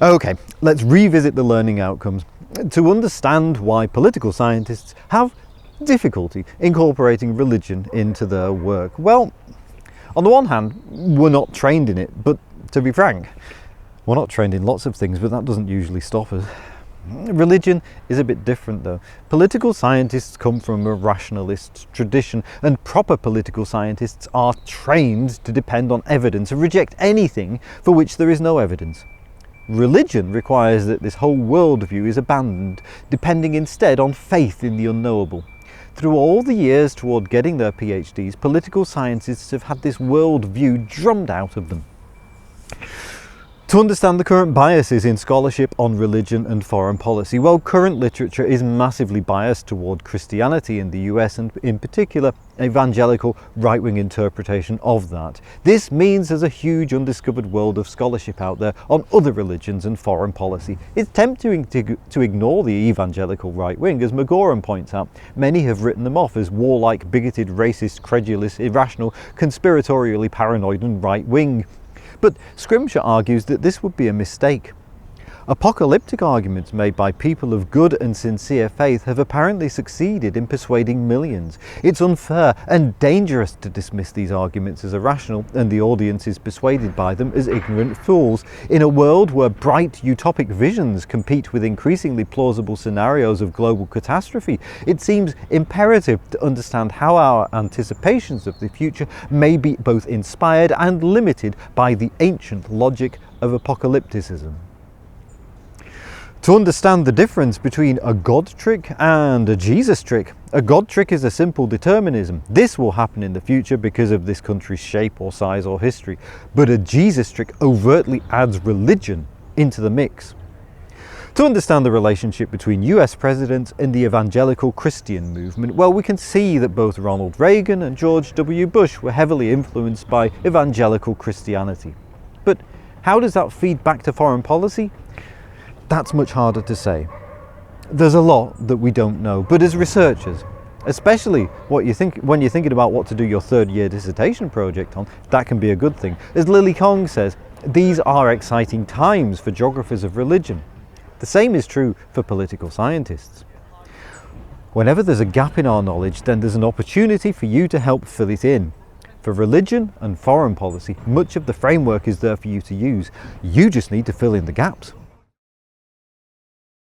Okay, let's revisit the learning outcomes to understand why political scientists have difficulty incorporating religion into their work. Well, on the one hand, we're not trained in it, but to be frank, we're not trained in lots of things, but that doesn't usually stop us. Religion is a bit different though. Political scientists come from a rationalist tradition, and proper political scientists are trained to depend on evidence and reject anything for which there is no evidence. Religion requires that this whole worldview is abandoned, depending instead on faith in the unknowable. Through all the years toward getting their PhDs, political scientists have had this worldview drummed out of them. To understand the current biases in scholarship on religion and foreign policy, well, current literature is massively biased toward Christianity in the US, and in particular, evangelical right-wing interpretation of that. This means there's a huge undiscovered world of scholarship out there on other religions and foreign policy. It's tempting to ignore the evangelical right-wing, as McGoran points out. Many have written them off as warlike, bigoted, racist, credulous, irrational, conspiratorially paranoid and right-wing. But Scrimshaw argues that this would be a mistake. Apocalyptic arguments made by people of good and sincere faith have apparently succeeded in persuading millions. It's unfair and dangerous to dismiss these arguments as irrational and the audiences persuaded by them as ignorant fools. In a world where bright utopic visions compete with increasingly plausible scenarios of global catastrophe, it seems imperative to understand how our anticipations of the future may be both inspired and limited by the ancient logic of apocalypticism. To understand the difference between a God trick and a Jesus trick, a God trick is a simple determinism. This will happen in the future because of this country's shape or size or history. But a Jesus trick overtly adds religion into the mix. To understand the relationship between US presidents and the evangelical Christian movement, well, we can see that both Ronald Reagan and George W. Bush were heavily influenced by evangelical Christianity. But how does that feed back to foreign policy? That's much harder to say. There's a lot that we don't know, but as researchers, especially when you're thinking about what to do your third-year dissertation project on, that can be a good thing. As Lily Kong says, these are exciting times for geographers of religion. The same is true for political scientists. Whenever there's a gap in our knowledge, then there's an opportunity for you to help fill it in. For religion and foreign policy, much of the framework is there for you to use. You just need to fill in the gaps.